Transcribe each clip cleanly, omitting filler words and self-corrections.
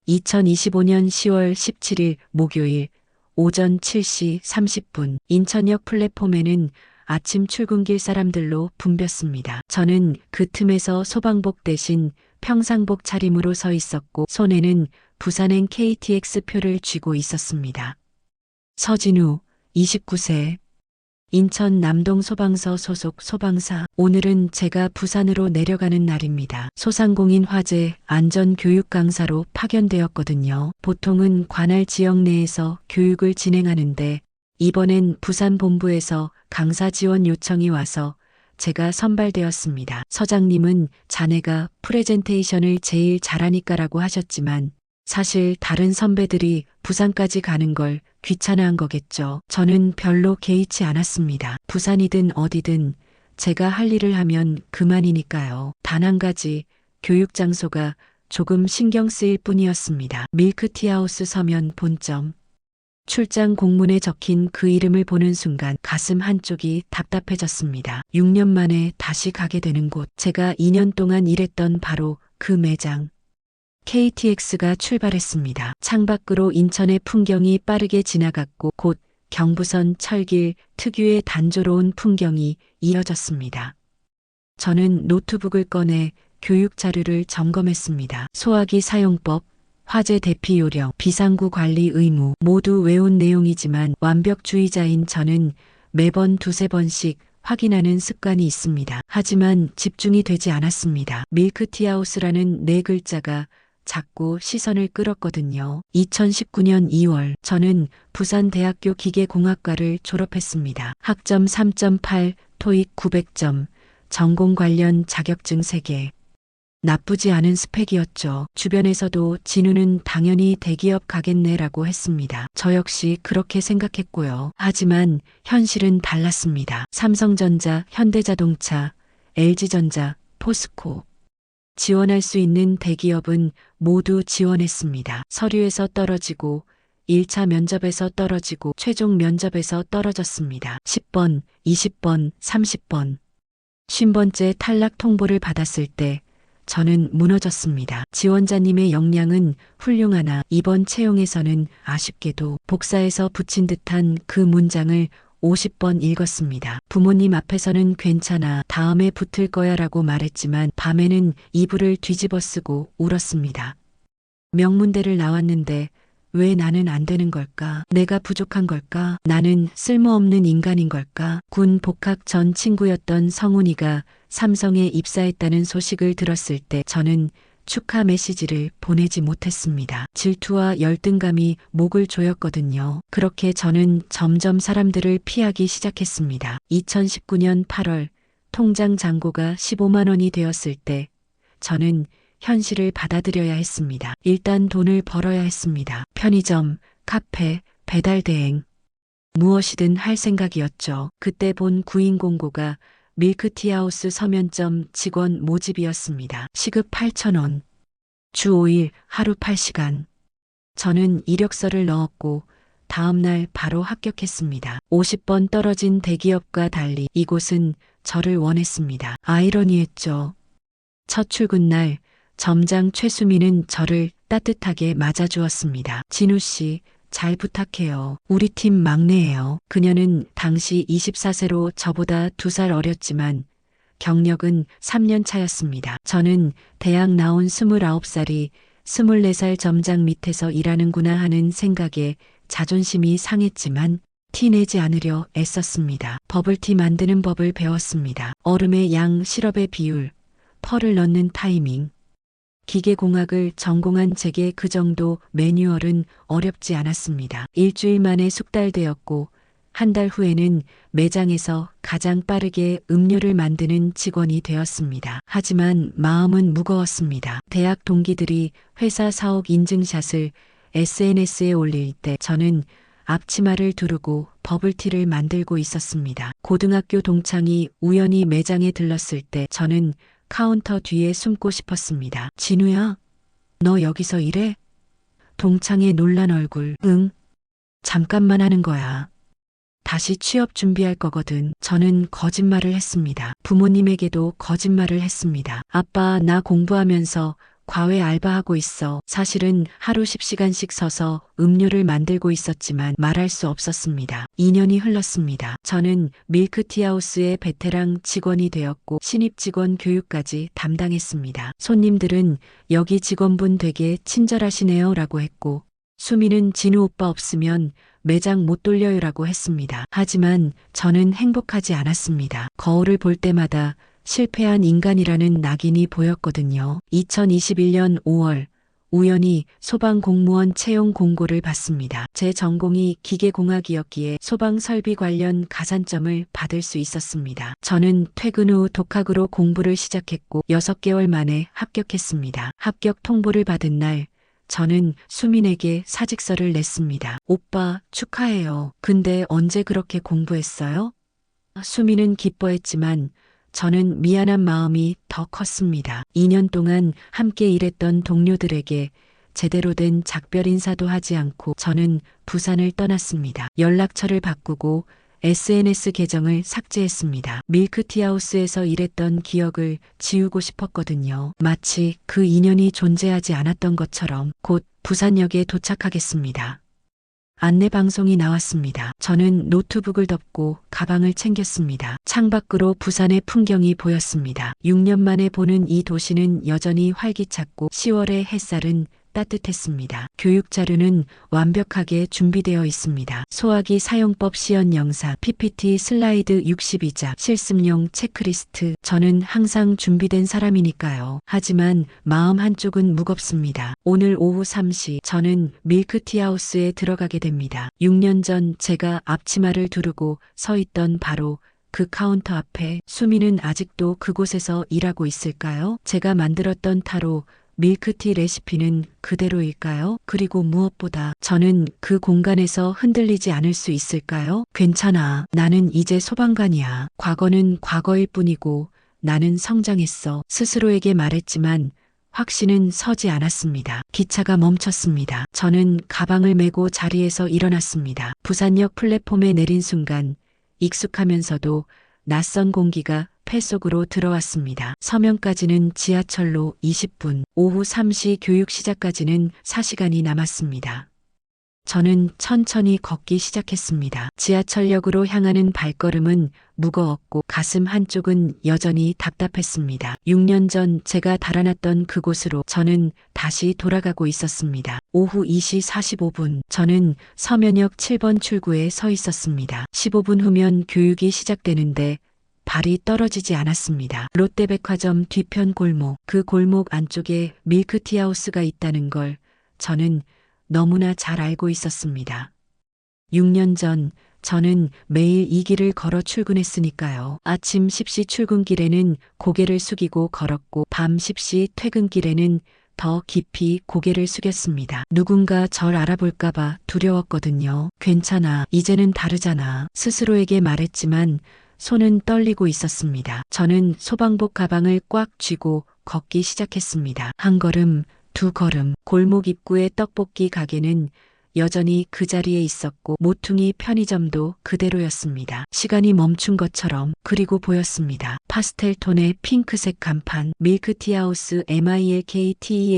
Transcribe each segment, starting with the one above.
2025년 10월 17일 목요일 오전 7시 30분 인천역 플랫폼에는 아침 출근길 사람들로 붐볐습니다. 저는 그 틈에서 소방복 대신 평상복 차림으로 서 있었고 손에는 부산행 KTX 표를 쥐고 있었습니다. 서진우, 29세. 인천 남동 소방서 소속 소방사. 오늘은 제가 부산으로 내려가는 날입니다. 소상공인 화재 안전교육 강사로 파견되었거든요. 보통은 관할 지역 내에서 교육을 진행하는데 이번엔 부산 본부에서 강사 지원 요청이 와서 제가 선발되었습니다. 서장님은 자네가 프레젠테이션을 제일 잘하니까라고 하셨지만 사실 다른 선배들이 부산까지 가는 걸 귀찮아한 거겠죠. 저는 별로 개의치 않았습니다. 부산이든 어디든 제가 할 일을 하면 그만이니까요. 단 한 가지 교육 장소가 조금 신경 쓰일 뿐이었습니다. 밀크티하우스 서면 본점. 출장 공문에 적힌 그 이름을 보는 순간 가슴 한쪽이 답답해졌습니다. 6년 만에 다시 가게 되는 곳. 제가 2년 동안 일했던 바로 그 매장. KTX가 출발했습니다. 창밖으로 인천의 풍경이 빠르게 지나갔고 곧 경부선 철길 특유의 단조로운 풍경이 이어졌습니다. 저는 노트북을 꺼내 교육 자료를 점검했습니다. 소화기 사용법, 화재 대피 요령, 비상구 관리 의무 모두 외운 내용이지만 완벽주의자인 저는 매번 두세 번씩 확인하는 습관이 있습니다. 하지만 집중이 되지 않았습니다. 밀크티하우스라는 네 글자가 자꾸 시선을 끌었거든요. 2019년 2월 저는 부산대학교 기계공학과를 졸업했습니다. 학점 3.8, 토익 900점, 전공 관련 자격증 3개. 나쁘지 않은 스펙이었죠. 주변에서도 진우는 당연히 대기업 가겠네라고 했습니다. 저 역시 그렇게 생각했고요. 하지만 현실은 달랐습니다. 삼성전자, 현대자동차, LG전자, 포스코. 지원할 수 있는 대기업은 모두 지원했습니다. 서류에서 떨어지고 1차 면접에서 떨어지고 최종 면접에서 떨어졌습니다. 10번, 20번, 30번. 50번째 탈락 통보를 받았을 때 저는 무너졌습니다. 지원자님의 역량은 훌륭하나 이번 채용에서는 아쉽게도 복사해서 붙인 듯한 그 문장을 50번 읽었습니다. 부모님 앞에서는 괜찮아, 다음에 붙을 거야 라고 말했지만 밤에는 이불을 뒤집어 쓰고 울었습니다. 명문대를 나왔는데 왜 나는 안 되는 걸까? 내가 부족한 걸까? 나는 쓸모없는 인간인 걸까? 군 복학 전 친구였던 성훈이가 삼성에 입사했다는 소식을 들었을 때 저는 축하 메시지를 보내지 못했습니다. 질투와 열등감이 목을 조였거든요. 그렇게 저는 점점 사람들을 피하기 시작했습니다. 2019년 8월 통장 잔고가 15만 원이 되었을 때 저는 현실을 받아들여야 했습니다. 일단 돈을 벌어야 했습니다. 편의점, 카페, 배달 대행. 무엇이든 할 생각이었죠. 그때 본 구인 공고가 밀크티하우스 서면점 직원 모집이었습니다. 시급 8,000원. 주 5일, 하루 8시간. 저는 이력서를 넣었고 다음 날 바로 합격했습니다. 50번 떨어진 대기업과 달리 이곳은 저를 원했습니다. 아이러니했죠. 첫 출근 날 점장 최수민은 저를 따뜻하게 맞아주었습니다. 진우 씨, 잘 부탁해요. 우리 팀 막내예요. 그녀는 당시 24세로 저보다 2살 어렸지만 경력은 3년 차였습니다. 저는 대학 나온 29살이 24살 점장 밑에서 일하는구나 하는 생각에 자존심이 상했지만 티 내지 않으려 애썼습니다. 버블티 만드는 법을 배웠습니다. 얼음의 양, 시럽의 비율, 펄을 넣는 타이밍. 기계공학을 전공한 제게 그 정도 매뉴얼은 어렵지 않았습니다. 일주일 만에 숙달되었고 한 달 후에는 매장에서 가장 빠르게 음료를 만드는 직원이 되었습니다. 하지만 마음은 무거웠습니다. 대학 동기들이 회사 사옥 인증샷을 SNS에 올릴 때 저는 앞치마를 두르고 버블티를 만들고 있었습니다. 고등학교 동창이 우연히 매장에 들렀을 때 저는 카운터 뒤에 숨고 싶었습니다. 진우야, 너 여기서 일해? 동창의 놀란 얼굴. 응, 잠깐만 하는 거야. 다시 취업 준비할 거거든. 저는 거짓말을 했습니다. 부모님에게도 거짓말을 했습니다. 아빠, 나 공부하면서 과외 알바하고 있어. 사실은 하루 10시간씩 서서 음료를 만들고 있었지만 말할 수 없었습니다. 2년이 흘렀습니다. 저는 밀크티하우스의 베테랑 직원이 되었고 신입 직원 교육까지 담당했습니다. 손님들은 여기 직원분 되게 친절하시네요 라고 했고 수미는 진우 오빠 없으면 매장 못 돌려요 라고 했습니다. 하지만 저는 행복하지 않았습니다. 거울을 볼 때마다 실패한 인간이라는 낙인이 보였거든요. 2021년 5월 우연히 소방공무원 채용 공고를 봤습니다. 제 전공이 기계공학이었기에 소방설비 관련 가산점을 받을 수 있었습니다. 저는 퇴근 후 독학으로 공부를 시작했고 6개월 만에 합격했습니다. 합격 통보를 받은 날 저는 수민에게 사직서를 냈습니다. 오빠 축하해요. 근데 언제 그렇게 공부했어요? 수민은 기뻐했지만 저는 미안한 마음이 더 컸습니다. 2년 동안 함께 일했던 동료들에게 제대로 된 작별 인사도 하지 않고 저는 부산을 떠났습니다. 연락처를 바꾸고 SNS 계정을 삭제했습니다. 밀크티하우스에서 일했던 기억을 지우고 싶었거든요. 마치 그 인연이 존재하지 않았던 것처럼. 곧 부산역에 도착하겠습니다. 안내 방송이 나왔습니다. 저는 노트북을 덮고 가방을 챙겼습니다. 창밖으로 부산의 풍경이 보였습니다. 6년 만에 보는 이 도시는 여전히 활기찼고 10월의 햇살은 따뜻했습니다. 교육 자료는 완벽하게 준비되어 있습니다. 소화기 사용법 시연 영상, PPT 슬라이드 62장, 실습용 체크리스트. 저는 항상 준비된 사람이니까요. 하지만 마음 한쪽은 무겁습니다. 오늘 오후 3시 저는 밀크티하우스에 들어가게 됩니다. 6년 전 제가 앞치마를 두르고 서 있던 바로 그 카운터 앞에 수미는 아직도 그곳에서 일하고 있을까요? 제가 만들었던 타로 밀크티 레시피는 그대로일까요? 그리고 무엇보다 저는 그 공간에서 흔들리지 않을 수 있을까요? 괜찮아. 나는 이제 소방관이야. 과거는 과거일 뿐이고 나는 성장했어. 스스로에게 말했지만 확신은 서지 않았습니다. 기차가 멈췄습니다. 저는 가방을 메고 자리에서 일어났습니다. 부산역 플랫폼에 내린 순간 익숙하면서도 낯선 공기가 폐 속으로 들어왔습니다. 서면까지는 지하철로 20분, 오후 3시 교육 시작까지는 4시간이 남았습니다. 저는 천천히 걷기 시작했습니다. 지하철역으로 향하는 발걸음은 무거웠고 가슴 한쪽은 여전히 답답했습니다. 6년 전 제가 달아났던 그곳으로 저는 다시 돌아가고 있었습니다. 오후 2시 45분 저는 서면역 7번 출구에 서 있었습니다. 15분 후면 교육이 시작되는데 발이 떨어지지 않았습니다. 롯데백화점 뒤편 골목, 그 골목 안쪽에 밀크티하우스가 있다는 걸 저는 너무나 잘 알고 있었습니다. 6년 전 저는 매일 이 길을 걸어 출근했으니까요. 아침 10시 출근길에는 고개를 숙이고 걸었고 밤 10시 퇴근길에는 더 깊이 고개를 숙였습니다. 누군가 절 알아볼까봐 두려웠거든요. 괜찮아. 이제는 다르잖아. 스스로에게 말했지만 손은 떨리고 있었습니다. 저는 소방복 가방을 꽉 쥐고 걷기 시작했습니다. 한 걸음, 두 걸음, 골목 입구의 떡볶이 가게는 여전히 그 자리에 있었고 모퉁이 편의점도 그대로였습니다. 시간이 멈춘 것처럼 그리고 보였습니다. 파스텔 톤의 핑크색 간판, 밀크티하우스 MILKTEAHOUSE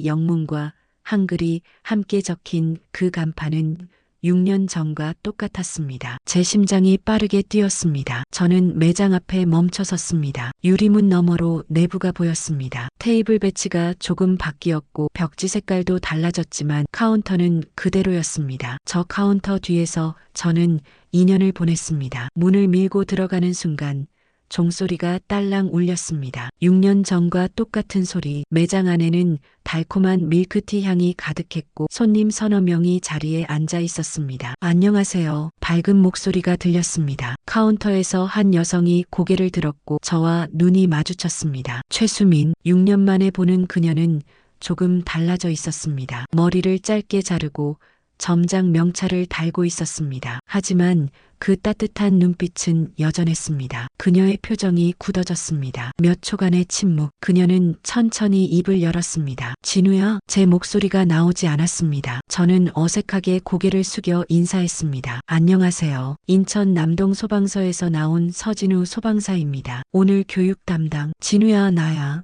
영문과 한글이 함께 적힌 그 간판은 6년 전과 똑같았습니다. 제 심장이 빠르게 뛰었습니다. 저는 매장 앞에 멈춰 섰습니다. 유리문 너머로 내부가 보였습니다. 테이블 배치가 조금 바뀌었고 벽지 색깔도 달라졌지만 카운터는 그대로였습니다. 저 카운터 뒤에서 저는 2년을 보냈습니다. 문을 밀고 들어가는 순간 종소리가 딸랑 울렸습니다. 6년 전과 똑같은 소리. 매장 안에는 달콤한 밀크티 향이 가득했고 손님 서너 명이 자리에 앉아 있었습니다. 안녕하세요. 밝은 목소리가 들렸습니다. 카운터에서 한 여성이 고개를 들었고 저와 눈이 마주쳤습니다. 최수민. 6년 만에 보는 그녀는 조금 달라져 있었습니다. 머리를 짧게 자르고 점장 명찰을 달고 있었습니다. 하지만 그 따뜻한 눈빛은 여전했습니다. 그녀의 표정이 굳어졌습니다. 몇 초간의 침묵. 그녀는 천천히 입을 열었습니다. 진우야? 제 목소리가 나오지 않았습니다. 저는 어색하게 고개를 숙여 인사했습니다. 안녕하세요. 인천 남동 소방서에서 나온 서진우 소방사입니다. 오늘 교육 담당. 진우야, 나야.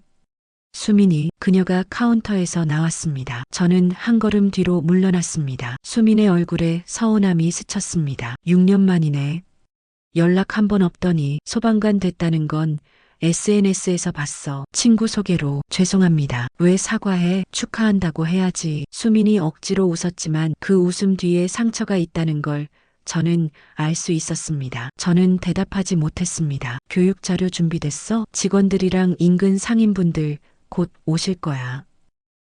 수민이, 그녀가 카운터에서 나왔습니다. 저는 한 걸음 뒤로 물러났습니다. 수민의 얼굴에 서운함이 스쳤습니다. 6년 만이네. 연락 한 번 없더니 소방관 됐다는 건 SNS에서 봤어. 친구 소개로. 죄송합니다. 왜 사과해? 축하한다고 해야지. 수민이 억지로 웃었지만 그 웃음 뒤에 상처가 있다는 걸 저는 알 수 있었습니다. 저는 대답하지 못했습니다. 교육 자료 준비됐어? 직원들이랑 인근 상인분들 곧 오실 거야.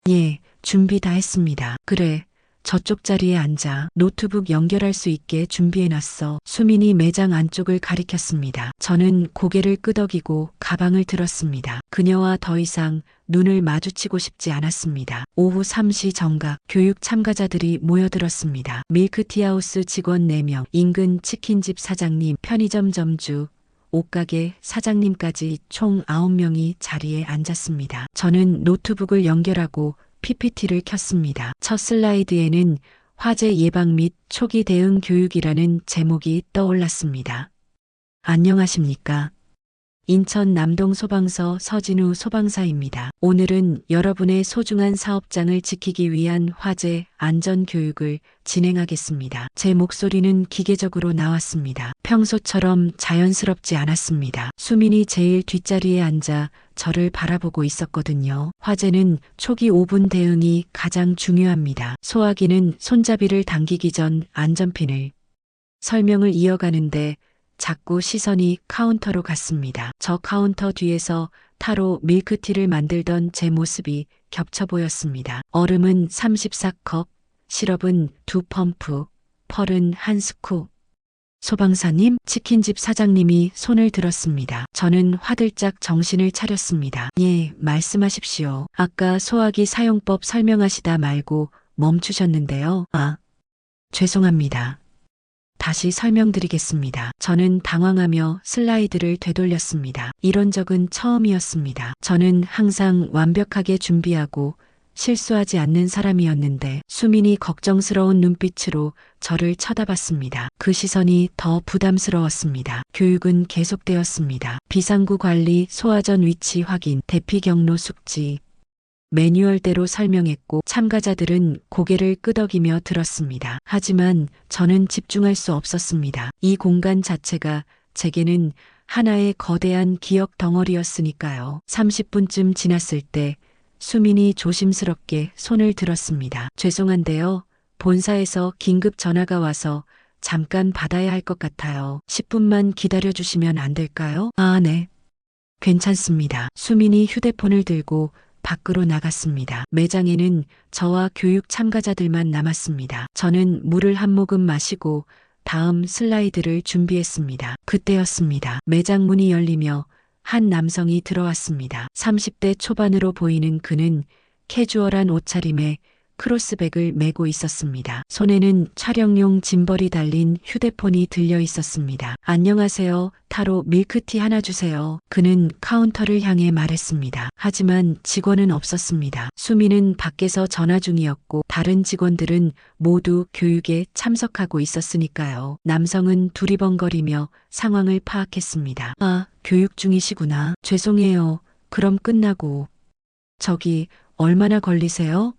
예, 준비 다 했습니다. 그래, 저쪽 자리에 앉아. 노트북 연결할 수 있게 준비해놨어. 수민이 매장 안쪽을 가리켰습니다. 저는 고개를 끄덕이고 가방을 들었습니다. 그녀와 더 이상 눈을 마주치고 싶지 않았습니다. 오후 3시 정각, 교육 참가자들이 모여들었습니다. 밀크티하우스 직원 4명, 인근 치킨집 사장님, 편의점 점주, 옷가게 사장님까지 총 9명이 자리에 앉았습니다. 저는 노트북을 연결하고 PPT를 켰습니다. 첫 슬라이드에는 화재 예방 및 초기 대응 교육이라는 제목이 떠올랐습니다. 안녕하십니까? 인천 남동소방서 서진우 소방사입니다. 오늘은 여러분의 소중한 사업장을 지키기 위한 화재 안전 교육을 진행하겠습니다. 제 목소리는 기계적으로 나왔습니다. 평소처럼 자연스럽지 않았습니다. 수민이 제일 뒷자리에 앉아 저를 바라보고 있었거든요. 화재는 초기 5분 대응이 가장 중요합니다. 소화기는 손잡이를 당기기 전 안전핀을. 설명을 이어가는데 자꾸 시선이 카운터로 갔습니다. 저 카운터 뒤에서 타로 밀크티를 만들던 제 모습이 겹쳐 보였습니다. 얼음은 34컵, 시럽은 2펌프, 펄은 1스쿱. 소방사님, 치킨집 사장님이 손을 들었습니다. 저는 화들짝 정신을 차렸습니다. 예, 말씀하십시오. 아까 소화기 사용법 설명하시다 말고 멈추셨는데요. 아, 죄송합니다. 다시 설명드리겠습니다. 저는 당황하며 슬라이드를 되돌렸습니다. 이런 적은 처음이었습니다. 저는 항상 완벽하게 준비하고 실수하지 않는 사람이었는데 수민이 걱정스러운 눈빛으로 저를 쳐다봤습니다. 그 시선이 더 부담스러웠습니다. 교육은 계속되었습니다. 비상구 관리, 소화전 위치 확인, 대피 경로 숙지, 매뉴얼대로 설명했고 참가자들은 고개를 끄덕이며 들었습니다. 하지만 저는 집중할 수 없었습니다. 이 공간 자체가 제게는 하나의 거대한 기억 덩어리였으니까요. 30분쯤 지났을 때 수민이 조심스럽게 손을 들었습니다. 죄송한데요. 본사에서 긴급 전화가 와서 잠깐 받아야 할 것 같아요. 10분만 기다려주시면 안 될까요? 아, 네. 괜찮습니다. 수민이 휴대폰을 들고 밖으로 나갔습니다. 매장에는 저와 교육 참가자들만 남았습니다. 저는 물을 한 모금 마시고 다음 슬라이드를 준비했습니다. 그때였습니다. 매장 문이 열리며 한 남성이 들어왔습니다. 30대 초반으로 보이는 그는 캐주얼한 옷차림에 크로스백을 메고 있었습니다. 손에는 촬영용 짐벌이 달린 휴대폰이 들려 있었습니다. 안녕하세요. 타로 밀크티 하나 주세요. 그는 카운터를 향해 말했습니다. 하지만 직원은 없었습니다. 수민은 밖에서 전화 중이었고 다른 직원들은 모두 교육에 참석하고 있었으니까요. 남성은 두리번거리며 상황을 파악했습니다. 아, 교육 중이시구나. 죄송해요. 그럼 끝나고. 저기, 얼마나 걸리세요?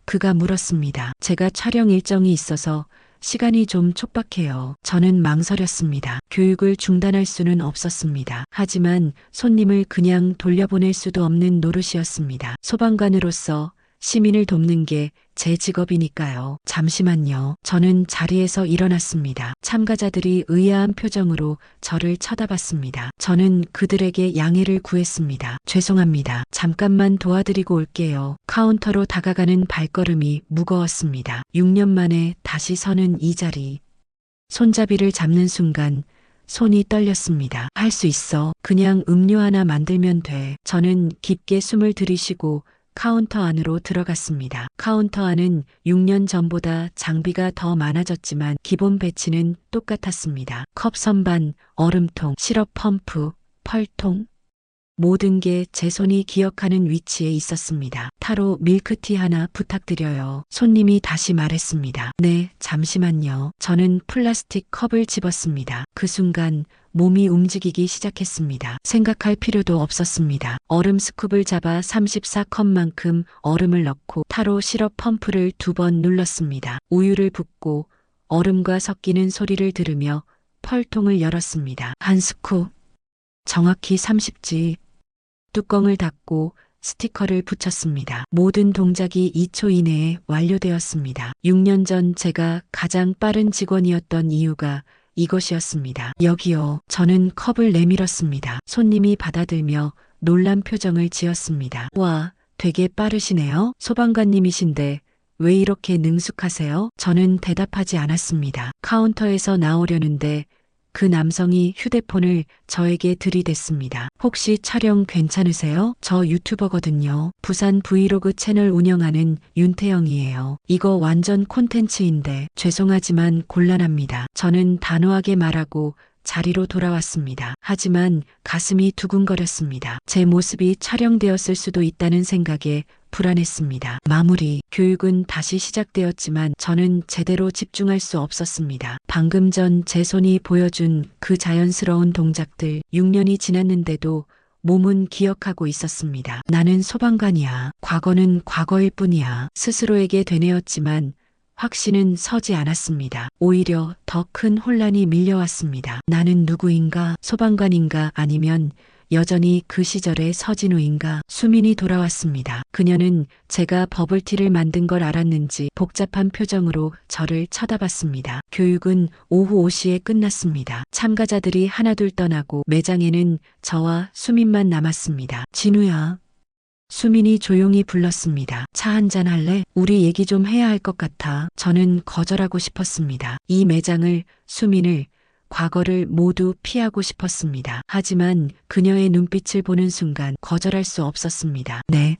그가 물었습니다. 제가 촬영 일정이 있어서 시간이 좀 촉박해요. 저는 망설였습니다. 교육을 중단할 수는 없었습니다. 하지만 손님을 그냥 돌려보낼 수도 없는 노릇이었습니다. 소방관으로서 시민을 돕는 게 제 직업이니까요. 잠시만요. 저는 자리에서 일어났습니다. 참가자들이 의아한 표정으로 저를 쳐다봤습니다. 저는 그들에게 양해를 구했습니다. 죄송합니다. 잠깐만 도와드리고 올게요. 카운터로 다가가는 발걸음이 무거웠습니다. 6년 만에 다시 서는 이 자리. 손잡이를 잡는 순간 손이 떨렸습니다. 할 수 있어. 그냥 음료 하나 만들면 돼. 저는 깊게 숨을 들이쉬고 카운터 안으로 들어갔습니다. 카운터 안은 6년 전보다 장비가 더 많아졌지만 기본 배치는 똑같았습니다. 컵 선반, 얼음통, 시럽 펌프, 펄통. 모든 게 제 손이 기억하는 위치에 있었습니다. 타로 밀크티 하나 부탁드려요. 손님이 다시 말했습니다. 네, 잠시만요. 저는 플라스틱 컵을 집었습니다. 그 순간 몸이 움직이기 시작했습니다. 생각할 필요도 없었습니다. 얼음 스쿱을 잡아 34컵만큼 얼음을 넣고 타로 시럽 펌프를 2번 눌렀습니다. 우유를 붓고 얼음과 섞이는 소리를 들으며 펄통을 열었습니다. 한 스쿱, 정확히 30지. 뚜껑을 닫고 스티커를 붙였습니다. 모든 동작이 2초 이내에 완료되었습니다. 6년 전 제가 가장 빠른 직원이었던 이유가 이것이었습니다. 여기요. 저는 컵을 내밀었습니다. 손님이 받아들며 놀란 표정을 지었습니다. 와, 되게 빠르시네요. 소방관님이신데 왜 이렇게 능숙하세요? 저는 대답하지 않았습니다. 카운터에서 나오려는데 그 남성이 휴대폰을 저에게 들이댔습니다. 혹시 촬영 괜찮으세요? 저 유튜버거든요. 부산 브이로그 채널 운영하는 윤태영이에요. 이거 완전 콘텐츠인데 죄송하지만 곤란합니다. 저는 단호하게 말하고 자리로 돌아왔습니다. 하지만 가슴이 두근거렸습니다. 제 모습이 촬영되었을 수도 있다는 생각에 불안했습니다. 마무리. 교육은 다시 시작되었지만 저는 제대로 집중할 수 없었습니다. 방금 전 제 손이 보여준 그 자연스러운 동작들, 6년이 지났는데도 몸은 기억하고 있었습니다. 나는 소방관이야. 과거는 과거일 뿐이야. 스스로에게 되뇌었지만 확신은 서지 않았습니다. 오히려 더 큰 혼란이 밀려왔습니다. 나는 누구인가? 소방관인가? 아니면 여전히 그 시절의 서진우인가? 수민이 돌아왔습니다. 그녀는 제가 버블티를 만든 걸 알았는지 복잡한 표정으로 저를 쳐다봤습니다. 교육은 오후 5시에 끝났습니다. 참가자들이 하나둘 떠나고 매장에는 저와 수민만 남았습니다. 진우야. 수민이 조용히 불렀습니다. 차 한잔 할래? 우리 얘기 좀 해야 할 것 같아. 저는 거절하고 싶었습니다. 이 매장을, 수민을, 과거를 모두 피하고 싶었습니다. 하지만 그녀의 눈빛을 보는 순간 거절할 수 없었습니다. 네.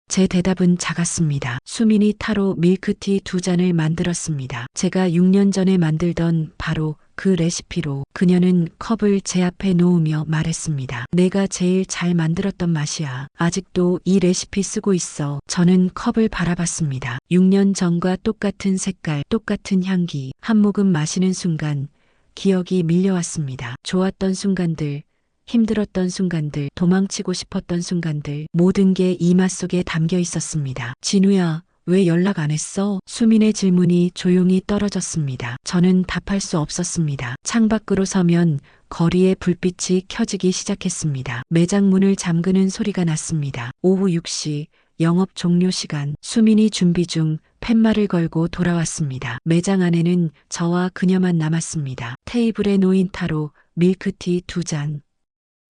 제 대답은 작았습니다. 수민이 타로 밀크티 2잔을 만들었습니다. 제가 6년 전에 만들던 바로 그 레시피로. 그녀는 컵을 제 앞에 놓으며 말했습니다. 내가 제일 잘 만들었던 맛이야. 아직도 이 레시피 쓰고 있어. 저는 컵을 바라봤습니다. 6년 전과 똑같은 색깔, 똑같은 향기. 한 모금 마시는 순간 기억이 밀려왔습니다. 좋았던 순간들, 힘들었던 순간들, 도망치고 싶었던 순간들, 모든 게 이 맛 속에 담겨 있었습니다. 진우야, 왜 연락 안 했어? 수민의 질문이 조용히 떨어졌습니다. 저는 답할 수 없었습니다. 창밖으로 서면 거리에 불빛이 켜지기 시작했습니다. 매장 문을 잠그는 소리가 났습니다. 오후 6시, 영업 종료 시간. 수민이 준비 중 팻말을 걸고 돌아왔습니다. 매장 안에는 저와 그녀만 남았습니다. 테이블에 놓인 타로 밀크티 2잔.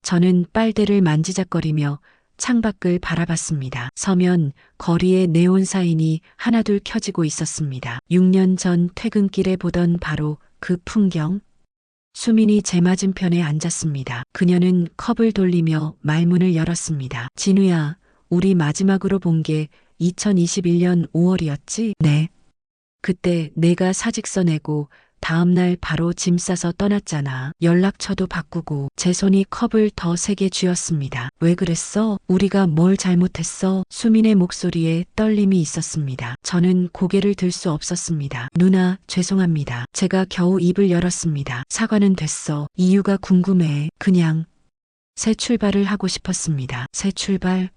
저는 빨대를 만지작거리며 창밖을 바라봤습니다. 서면 거리에 네온 사인이 하나둘 켜지고 있었습니다. 6년 전 퇴근길에 보던 바로 그 풍경. 수민이 제 맞은편에 앉았습니다. 그녀는 컵을 돌리며 말문을 열었습니다. 진우야, 우리 마지막으로 본 게 2021년 5월이었지? 네. 그때 내가 사직서 내고 다음날 바로 짐 싸서 떠났잖아. 연락처도 바꾸고. 제 손이 컵을 더 세게 쥐었습니다. 왜 그랬어? 우리가 뭘 잘못했어? 수민의 목소리에 떨림이 있었습니다. 저는 고개를 들 수 없었습니다. 누나, 죄송합니다. 제가 겨우 입을 열었습니다. 사과는 됐어. 이유가 궁금해. 그냥 새 출발을 하고 싶었습니다. 새 출발?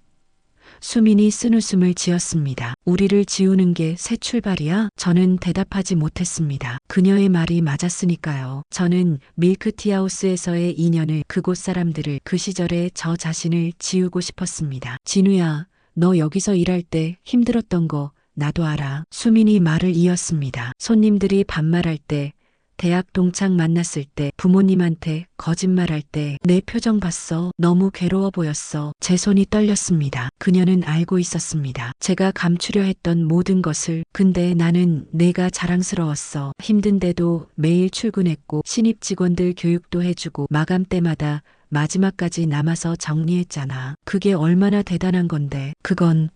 수민이 쓴웃음을 지었습니다. 우리를 지우는 게 새 출발이야? 저는 대답하지 못했습니다. 그녀의 말이 맞았으니까요. 저는 밀크티하우스에서의 인연을, 그곳 사람들을, 그 시절의 저 자신을 지우고 싶었습니다. 진우야, 너 여기서 일할 때 힘들었던 거 나도 알아. 수민이 말을 이었습니다. 손님들이 반말할 때, 대학 동창 만났을 때, 부모님한테 거짓말할 때 내 표정 봤어. 너무 괴로워 보였어. 제 손이 떨렸습니다. 그녀는 알고 있었습니다. 제가 감추려 했던 모든 것을. 근데 나는 내가 자랑스러웠어. 힘든데도 매일 출근했고 신입 직원들 교육도 해주고 마감 때마다 마지막까지 남아서 정리했잖아. 그게 얼마나 대단한 건데. 그건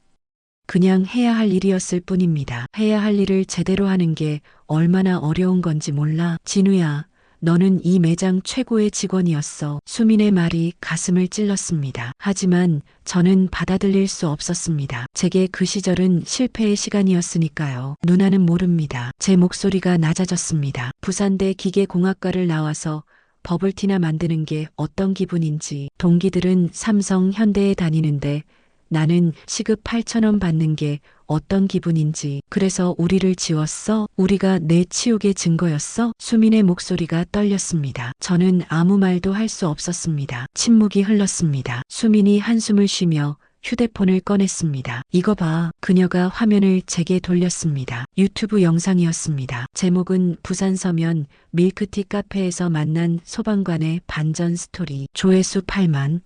그냥 해야 할 일이었을 뿐입니다. 해야 할 일을 제대로 하는 게 얼마나 어려운 건지 몰라. 진우야, 너는 이 매장 최고의 직원이었어. 수민의 말이 가슴을 찔렀습니다. 하지만 저는 받아들일 수 없었습니다. 제게 그 시절은 실패의 시간이었으니까요. 누나는 모릅니다. 제 목소리가 낮아졌습니다. 부산대 기계공학과를 나와서 버블티나 만드는 게 어떤 기분인지. 동기들은 삼성, 현대에 다니는데 나는 시급 8,000원 받는 게 어떤 기분인지. 그래서 우리를 지웠어? 우리가 내 치욕의 증거였어? 수민의 목소리가 떨렸습니다. 저는 아무 말도 할 수 없었습니다. 침묵이 흘렀습니다. 수민이 한숨을 쉬며 휴대폰을 꺼냈습니다. 이거 봐. 그녀가 화면을 제게 돌렸습니다. 유튜브 영상이었습니다. 제목은 부산 서면 밀크티 카페에서 만난 소방관의 반전 스토리. 조회수 8만.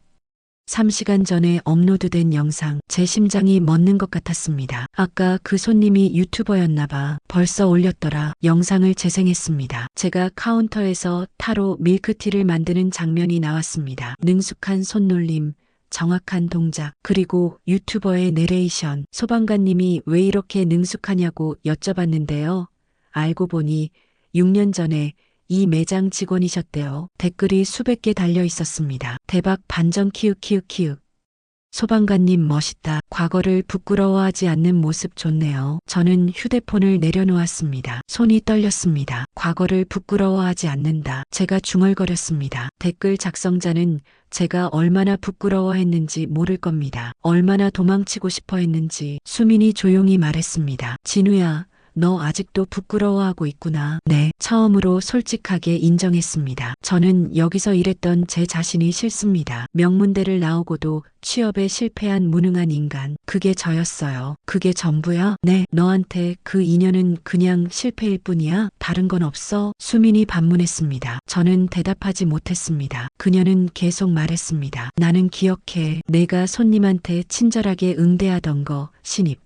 3시간 전에 업로드된 영상. 제 심장이 멎는 것 같았습니다. 아까 그 손님이 유튜버였나 봐. 벌써 올렸더라. 영상을 재생했습니다. 제가 카운터에서 타로 밀크티를 만드는 장면이 나왔습니다. 능숙한 손놀림, 정확한 동작, 그리고 유튜버의 내레이션. 소방관님이 왜 이렇게 능숙하냐고 여쭤봤는데요. 알고 보니 6년 전에 이 매장 직원이셨대요. 댓글이 수백 개 달려 있었습니다. 대박 반전 키읔키읔키읔. 소방관님 멋있다. 과거를 부끄러워하지 않는 모습 좋네요. 저는 휴대폰을 내려놓았습니다. 손이 떨렸습니다. 과거를 부끄러워하지 않는다. 제가 중얼거렸습니다. 댓글 작성자는 제가 얼마나 부끄러워했는지 모를 겁니다. 얼마나 도망치고 싶어 했는지. 수민이 조용히 말했습니다. 진우야. 너 아직도 부끄러워하고 있구나. 네, 처음으로 솔직하게 인정했습니다. 저는 여기서 일했던 제 자신이 싫습니다. 명문대를 나오고도 취업에 실패한 무능한 인간. 그게 저였어요. 그게 전부야? 네, 너한테 그 인연은 그냥 실패일 뿐이야? 다른 건 없어? 수민이 반문했습니다. 저는 대답하지 못했습니다. 그녀는 계속 말했습니다. 나는 기억해. 내가 손님한테 친절하게 응대하던 거, 신입.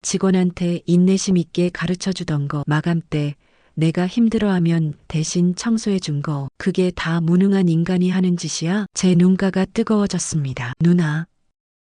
직원한테 인내심 있게 가르쳐 주던 거, 마감 때 내가 힘들어하면 대신 청소해 준 거, 그게 다 무능한 인간이 하는 짓이야? 제 눈가가 뜨거워졌습니다. 누나,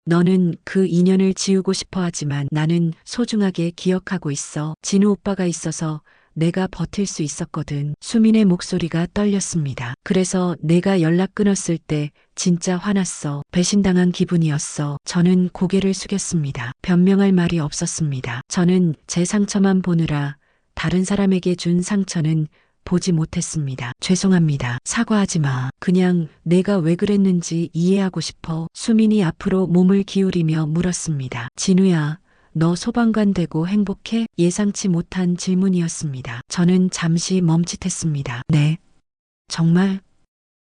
너는 그 인연을 지우고 싶어 하지만 나는 소중하게 기억하고 있어. 진우 오빠가 있어서 내가 버틸 수 있었거든. 수민의 목소리가 떨렸습니다. 그래서 내가 연락 끊었을 때 진짜 화났어. 배신당한 기분이었어. 저는 고개를 숙였습니다. 변명할 말이 없었습니다. 저는 제 상처만 보느라 다른 사람에게 준 상처는 보지 못했습니다. 죄송합니다. 사과하지 마. 그냥 내가 왜 그랬는지 이해하고 싶어. 수민이 앞으로 몸을 기울이며 물었습니다. 진우야. 너 소방관 되고 행복해? 예상치 못한 질문이었습니다. 저는 잠시 멈칫했습니다. 네. 정말?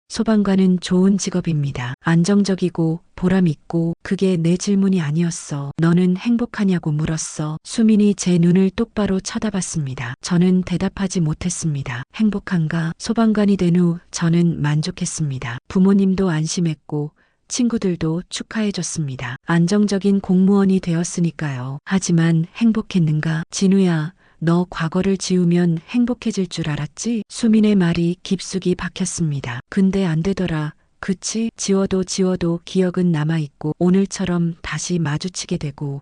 소방관은 좋은 직업입니다. 안정적이고 보람있고. 그게 내 질문이 아니었어. 너는 행복하냐고 물었어. 수민이 제 눈을 똑바로 쳐다봤습니다. 저는 대답하지 못했습니다. 행복한가? 소방관이 된 후 저는 만족했습니다. 부모님도 안심했고 친구들도 축하해줬습니다. 안정적인 공무원이 되었으니까요. 하지만 행복했는가? 진우야, 너 과거를 지우면 행복해질 줄 알았지? 수민의 말이 깊숙이 박혔습니다. 근데 안 되더라. 그치? 지워도 기억은 남아있고 오늘처럼 다시 마주치게 되고.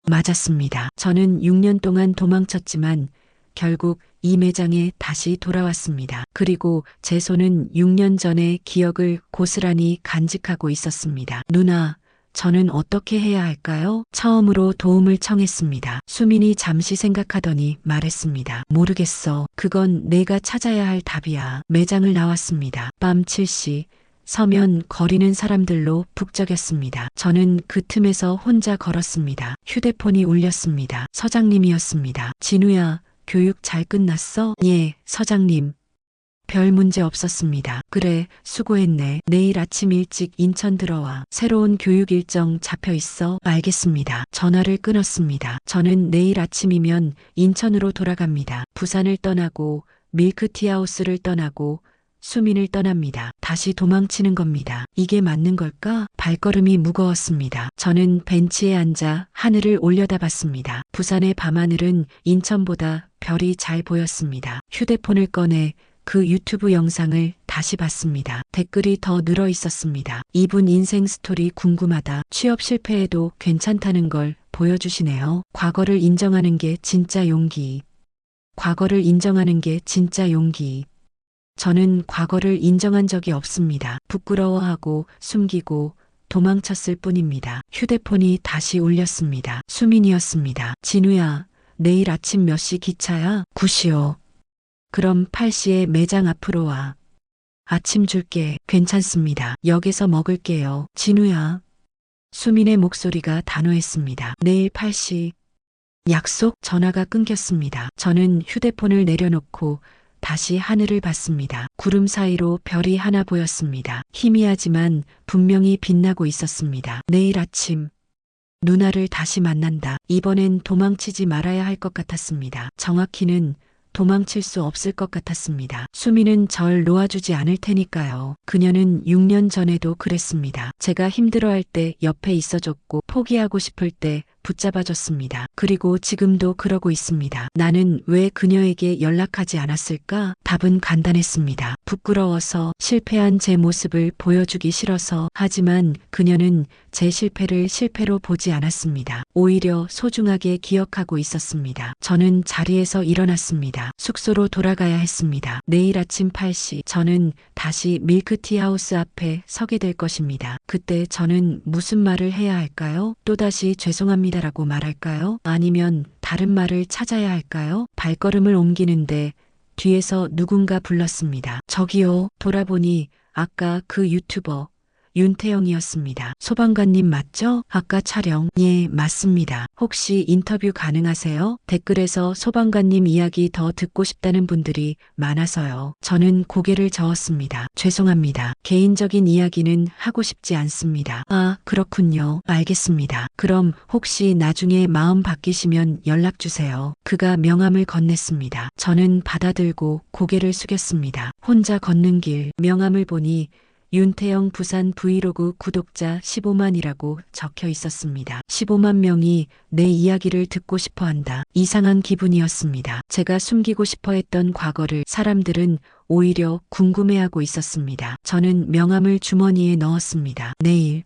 맞았습니다. 저는 6년 동안 도망쳤지만 결국 이 매장에 다시 돌아왔습니다. 그리고 제 손은 6년 전의 기억을 고스란히 간직하고 있었습니다. 누나, 저는 어떻게 해야 할까요? 처음으로 도움을 청했습니다. 수민이 잠시 생각하더니 말했습니다. 모르겠어. 그건 내가 찾아야 할 답이야. 매장을 나왔습니다. 밤 7시. 서면 거리는 사람들로 북적였습니다. 저는 그 틈에서 혼자 걸었습니다. 휴대폰이 울렸습니다. 서장님이었습니다. 진우야, 교육 잘 끝났어? 예, 서장님. 별 문제 없었습니다. 그래, 수고했네. 내일 아침 일찍 인천 들어와. 새로운 교육 일정 잡혀 있어. 알겠습니다. 전화를 끊었습니다. 저는 내일 아침이면 인천으로 돌아갑니다. 부산을 떠나고 밀크티하우스를 떠나고 수민을 떠납니다. 다시 도망치는 겁니다. 이게 맞는 걸까? 발걸음이 무거웠습니다. 저는 벤치에 앉아 하늘을 올려다봤습니다. 부산의 밤하늘은 인천보다 별이 잘 보였습니다. 휴대폰을 꺼내 그 유튜브 영상을 다시 봤습니다. 댓글이 더 늘어 있었습니다. 이분 인생 스토리 궁금하다. 취업 실패해도 괜찮다는 걸 보여주시네요. 과거를 인정하는 게 진짜 용기. 과거를 인정하는 게 진짜 용기. 저는 과거를 인정한 적이 없습니다. 부끄러워하고 숨기고 도망쳤을 뿐입니다. 휴대폰이 다시 울렸습니다. 수민이었습니다. 진우야, 내일 아침 몇 시 기차야? 9시요. 그럼 8시에 매장 앞으로 와. 아침 줄게. 괜찮습니다. 역에서 먹을게요. 진우야. 수민의 목소리가 단호했습니다. 내일 8시. 약속? 전화가 끊겼습니다. 저는 휴대폰을 내려놓고 다시 하늘을 봤습니다. 구름 사이로 별이 하나 보였습니다. 희미하지만 분명히 빛나고 있었습니다. 내일 아침 누나를 다시 만난다. 이번엔 도망치지 말아야 할 것 같았습니다. 정확히는 도망칠 수 없을 것 같았습니다. 수미는 절 놓아주지 않을 테니까요. 그녀는 6년 전에도 그랬습니다. 제가 힘들어할 때 옆에 있어줬고 포기하고 싶을 때 붙잡아줬습니다. 그리고 지금도 그러고 있습니다. 나는 왜 그녀에게 연락하지 않았을까? 답은 간단했습니다. 부끄러워서, 실패한 제 모습을 보여주기 싫어서. 하지만 그녀는 제 실패를 실패로 보지 않았습니다. 오히려 소중하게 기억하고 있었습니다. 저는 자리에서 일어났습니다. 숙소로 돌아가야 했습니다. 내일 아침 8시 저는 다시 밀크티 하우스 앞에 서게 될 것입니다. 그때 저는 무슨 말을 해야 할까요? 또다시 죄송합니다라고 말할까요? 아니면 다른 말을 찾아야 할까요? 발걸음을 옮기는데 뒤에서 누군가 불렀습니다. 저기요. 돌아보니 아까 그 유튜버 윤태영이었습니다. 소방관님 맞죠? 아까 촬영. 예, 맞습니다. 혹시 인터뷰 가능하세요? 댓글에서 소방관님 이야기 더 듣고 싶다는 분들이 많아서요. 저는 고개를 저었습니다. 죄송합니다. 개인적인 이야기는 하고 싶지 않습니다. 아, 그렇군요. 알겠습니다. 그럼 혹시 나중에 마음 바뀌시면 연락 주세요. 그가 명함을 건넸습니다. 저는 받아들고 고개를 숙였습니다. 혼자 걷는 길, 명함을 보니 윤태영 부산 브이로그 구독자 15만이라고 적혀 있었습니다. 15만 명이 내 이야기를 듣고 싶어 한다. 이상한 기분이었습니다. 제가 숨기고 싶어 했던 과거를 사람들은 오히려 궁금해하고 있었습니다. 저는 명함을 주머니에 넣었습니다. 내일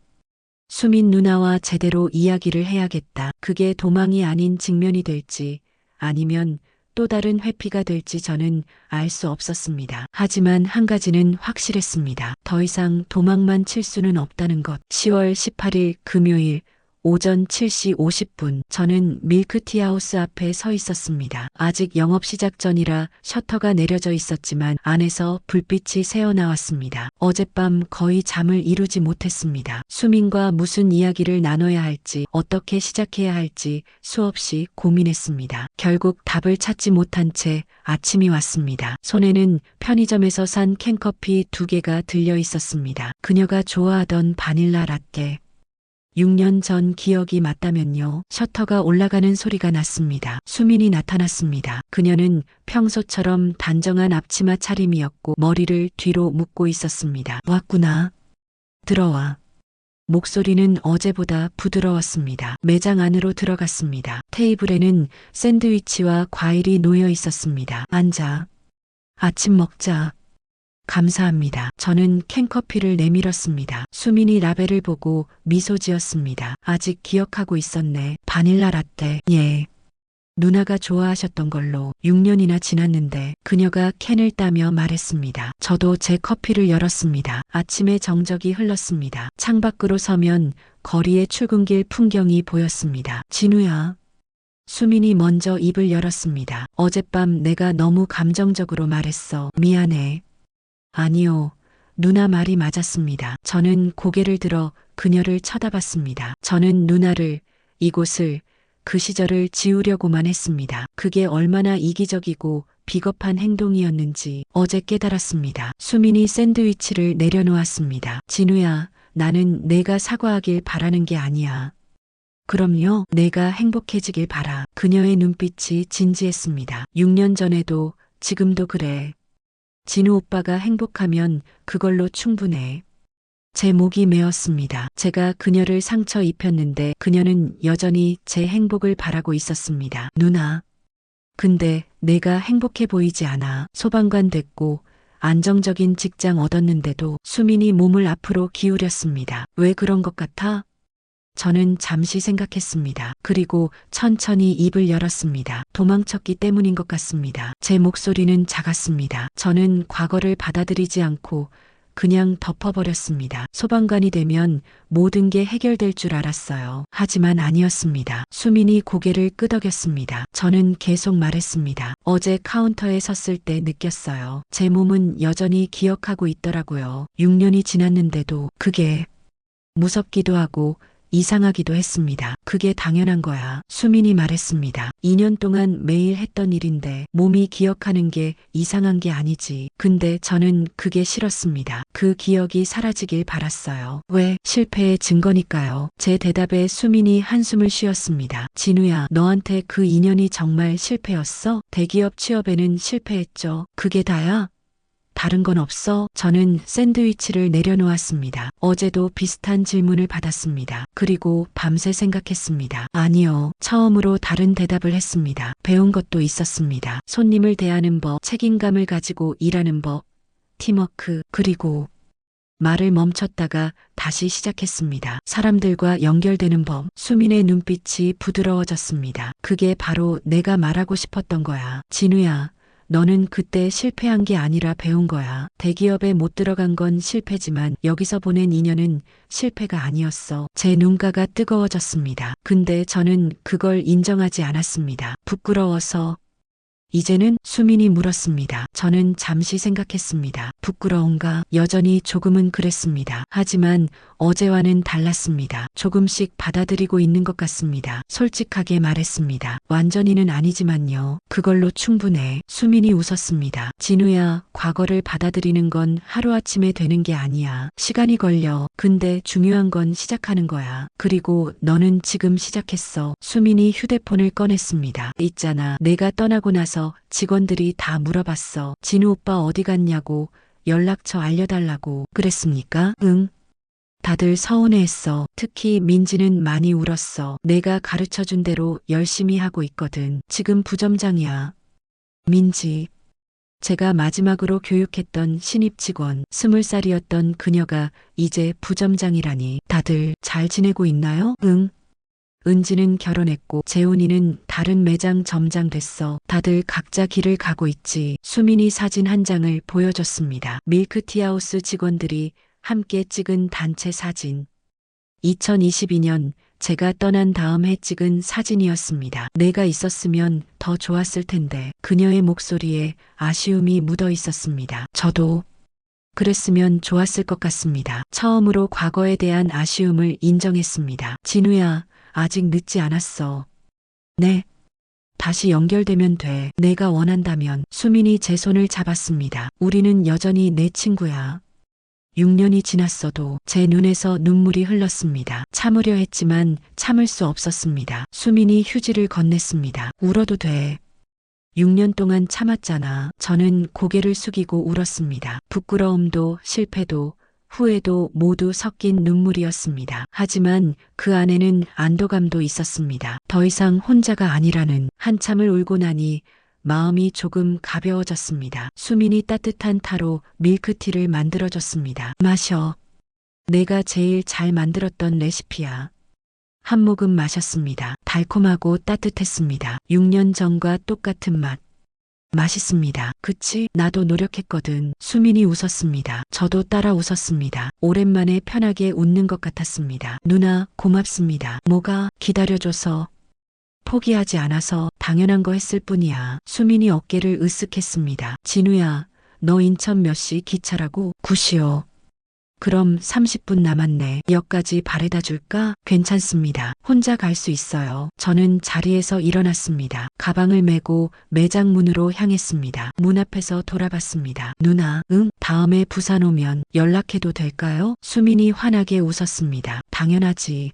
수민 누나와 제대로 이야기를 해야겠다. 그게 도망이 아닌 직면이 될지 아니면 또 다른 회피가 될지 저는 알 수 없었습니다. 하지만 한 가지는 확실했습니다. 더 이상 도망만 칠 수는 없다는 것. 10월 18일 금요일 오전 7시 50분 저는 밀크티 하우스 앞에 서 있었습니다. 아직 영업 시작 전이라 셔터가 내려져 있었지만 안에서 불빛이 새어나왔습니다. 어젯밤 거의 잠을 이루지 못했습니다. 수민과 무슨 이야기를 나눠야 할지 어떻게 시작해야 할지 수없이 고민했습니다. 결국 답을 찾지 못한 채 아침이 왔습니다. 손에는 편의점에서 산 캔커피 2개가 들려 있었습니다. 그녀가 좋아하던 바닐라 라떼. 6년 전 기억이 맞다면요. 셔터가 올라가는 소리가 났습니다. 수민이 나타났습니다. 그녀는 평소처럼 단정한 앞치마 차림이었고 머리를 뒤로 묶고 있었습니다. 왔구나. 들어와. 목소리는 어제보다 부드러웠습니다. 매장 안으로 들어갔습니다. 테이블에는 샌드위치와 과일이 놓여 있었습니다. 앉아. 아침 먹자. 감사합니다. 저는 캔커피를 내밀었습니다. 수민이 라벨을 보고 미소 지었습니다. 아직 기억하고 있었네. 바닐라 라떼. 예. 누나가 좋아하셨던 걸로 6년이나 지났는데 그녀가 캔을 따며 말했습니다. 저도 제 커피를 열었습니다. 아침의 정적이 흘렀습니다. 창밖으로 서면 거리의 출근길 풍경이 보였습니다. 진우야. 수민이 먼저 입을 열었습니다. 어젯밤 내가 너무 감정적으로 말했어. 미안해. 아니요. 누나 말이 맞았습니다. 저는 고개를 들어 그녀를 쳐다봤습니다. 저는 누나를, 이곳을, 그 시절을 지우려고만 했습니다. 그게 얼마나 이기적이고 비겁한 행동이었는지 어제 깨달았습니다. 수민이 샌드위치를 내려놓았습니다. 진우야, 나는 내가 사과하길 바라는 게 아니야. 그럼요, 내가 행복해지길 바라. 그녀의 눈빛이 진지했습니다. 6년 전에도 지금도 그래. 진우 오빠가 행복하면 그걸로 충분해. 제 목이 메었습니다. 제가 그녀를 상처 입혔는데 그녀는 여전히 제 행복을 바라고 있었습니다. 누나. 근데 내가 행복해 보이지 않아. 소방관 됐고 안정적인 직장 얻었는데도. 수민이 몸을 앞으로 기울였습니다. 왜 그런 것 같아? 저는 잠시 생각했습니다. 그리고 천천히 입을 열었습니다. 도망쳤기 때문인 것 같습니다. 제 목소리는 작았습니다. 저는 과거를 받아들이지 않고 그냥 덮어버렸습니다. 소방관이 되면 모든 게 해결될 줄 알았어요. 하지만 아니었습니다. 수민이 고개를 끄덕였습니다. 저는 계속 말했습니다. 어제 카운터에 섰을 때 느꼈어요. 제 몸은 여전히 기억하고 있더라고요. 6년이 지났는데도 그게 무섭기도 하고 이상하기도 했습니다. 그게 당연한 거야. 수민이 말했습니다. 2년 동안 매일 했던 일인데 몸이 기억하는 게 이상한 게 아니지. 근데 저는 그게 싫었습니다. 그 기억이 사라지길 바랐어요. 왜? 실패의 증거니까요. 제 대답에 수민이 한숨을 쉬었습니다. 진우야, 너한테 그 2년이 정말 실패였어? 대기업 취업에는 실패했죠. 그게 다야? 다른 건 없어? 저는 샌드위치를 내려놓았습니다. 어제도 비슷한 질문을 받았습니다. 그리고 밤새 생각했습니다. 아니요. 처음으로 다른 대답을 했습니다. 배운 것도 있었습니다. 손님을 대하는 법, 책임감을 가지고 일하는 법, 팀워크, 그리고 말을 멈췄다가 다시 시작했습니다. 사람들과 연결되는 법. 수민의 눈빛이 부드러워졌습니다. 그게 바로 내가 말하고 싶었던 거야. 진우야. 너는 그때 실패한 게 아니라 배운 거야. 대기업에 못 들어간 건 실패지만 여기서 보낸 2년은 실패가 아니었어. 제 눈가가 뜨거워졌습니다. 근데 저는 그걸 인정하지 않았습니다. 부끄러워서. 이제는? 수민이 물었습니다. 저는 잠시 생각했습니다. 부끄러운가? 여전히 조금은 그랬습니다. 하지만 어제와는 달랐습니다. 조금씩 받아들이고 있는 것 같습니다. 솔직하게 말했습니다. 완전히는 아니지만요. 그걸로 충분해. 수민이 웃었습니다. 진우야, 과거를 받아들이는 건 하루아침에 되는 게 아니야. 시간이 걸려. 근데 중요한 건 시작하는 거야. 그리고 너는 지금 시작했어. 수민이 휴대폰을 꺼냈습니다. 있잖아. 내가 떠나고 나서 직원들이 다 물어봤어. 진우 오빠 어디 갔냐고, 연락처 알려달라고. 그랬습니까? 응. 다들 서운해했어. 특히 민지는 많이 울었어. 내가 가르쳐준 대로 열심히 하고 있거든. 지금 부점장이야. 민지. 제가 마지막으로 교육했던 신입 직원, 20살이었던 그녀가 이제 부점장이라니. 다들 잘 지내고 있나요? 응. 은지는 결혼했고 재훈이는 다른 매장 점장 됐어. 다들 각자 길을 가고 있지. 수민이 사진 한 장을 보여줬습니다. 밀크티하우스 직원들이 함께 찍은 단체 사진. 2022년 제가 떠난 다음 해 찍은 사진이었습니다. 내가 있었으면 더 좋았을 텐데. 그녀의 목소리에 아쉬움이 묻어 있었습니다. 저도 그랬으면 좋았을 것 같습니다. 처음으로 과거에 대한 아쉬움을 인정했습니다. 진우야, 아직 늦지 않았어. 네. 다시 연결되면 돼. 내가 원한다면. 수민이 제 손을 잡았습니다. 우리는 여전히 내 친구야. 6년이 지났어도 제 눈에서 눈물이 흘렀습니다. 참으려 했지만 참을 수 없었습니다. 수민이 휴지를 건넸습니다. 울어도 돼. 6년 동안 참았잖아. 저는 고개를 숙이고 울었습니다. 부끄러움도 실패도 후회도 모두 섞인 눈물이었습니다. 하지만 그 안에는 안도감도 있었습니다. 더 이상 혼자가 아니라는. 한참을 울고 나니 마음이 조금 가벼워졌습니다. 수민이 따뜻한 타로 밀크티를 만들어줬습니다. 마셔. 내가 제일 잘 만들었던 레시피야. 한 모금 마셨습니다. 달콤하고 따뜻했습니다. 6년 전과 똑같은 맛. 맛있습니다. 그치? 나도 노력했거든. 수민이 웃었습니다. 저도 따라 웃었습니다. 오랜만에 편하게 웃는 것 같았습니다. 누나, 고맙습니다. 뭐가? 기다려줘서. 포기하지 않아서 당연한 거 했을 뿐이야. 수민이 어깨를 으쓱했습니다. 진우야, 너 인천 몇 시 기차라고? 9시요. 그럼 30분 남았네. 역까지 바래다 줄까? 괜찮습니다. 혼자 갈 수 있어요. 저는 자리에서 일어났습니다. 가방을 메고 매장 문으로 향했습니다. 문 앞에서 돌아봤습니다. 누나, 응? 다음에 부산 오면 연락해도 될까요? 수민이 환하게 웃었습니다. 당연하지.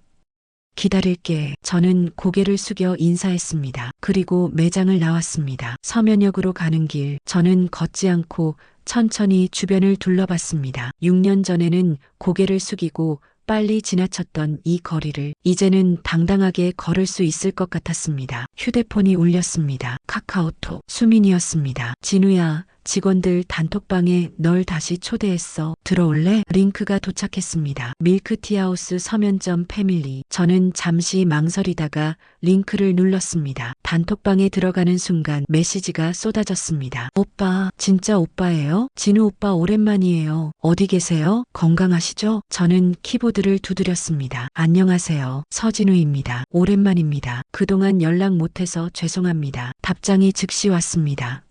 기다릴게. 저는 고개를 숙여 인사했습니다. 그리고 매장을 나왔습니다. 서면역으로 가는 길, 저는 걷지 않고 천천히 주변을 둘러봤습니다. 6년 전에는 고개를 숙이고 빨리 지나쳤던 이 거리를 이제는 당당하게 걸을 수 있을 것 같았습니다. 휴대폰이 울렸습니다. 카카오톡. 수민이었습니다. 진우야, 직원들 단톡방에 널 다시 초대했어. 들어올래? 링크가 도착했습니다. 밀크티하우스 서면점 패밀리. 저는 잠시 망설이다가 링크를 눌렀습니다. 단톡방에 들어가는 순간 메시지가 쏟아졌습니다. 오빠, 진짜 오빠예요? 진우 오빠 오랜만이에요. 어디 계세요? 건강하시죠? 저는 키보드를 두드렸습니다. 안녕하세요. 서진우입니다. 오랜만입니다. 그동안 연락 못해서 죄송합니다. 답장이 즉시 왔습니다.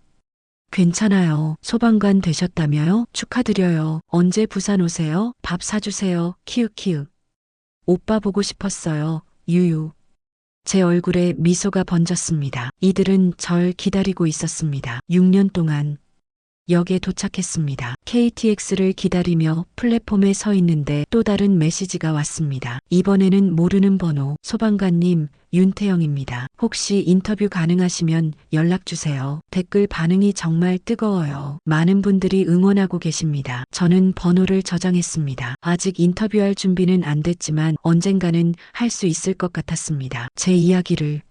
괜찮아요. 소방관 되셨다며요? 축하드려요. 언제 부산 오세요? 밥 사주세요. 키읔키읔. 오빠 보고 싶었어요. 유유. 제 얼굴에 미소가 번졌습니다. 이들은 절 기다리고 있었습니다. 6년 동안. 역에 도착했습니다. KTX를 기다리며 플랫폼에 서 있는데 또 다른 메시지가 왔습니다. 이번에는 모르는 번호. 소방관님, 윤태영입니다. 혹시 인터뷰 가능하시면 연락주세요. 댓글 반응이 정말 뜨거워요. 많은 분들이 응원하고 계십니다. 저는 번호를 저장했습니다. 아직 인터뷰할 준비는 안 됐지만 언젠가는 할 수 있을 것 같았습니다. 제 이야기를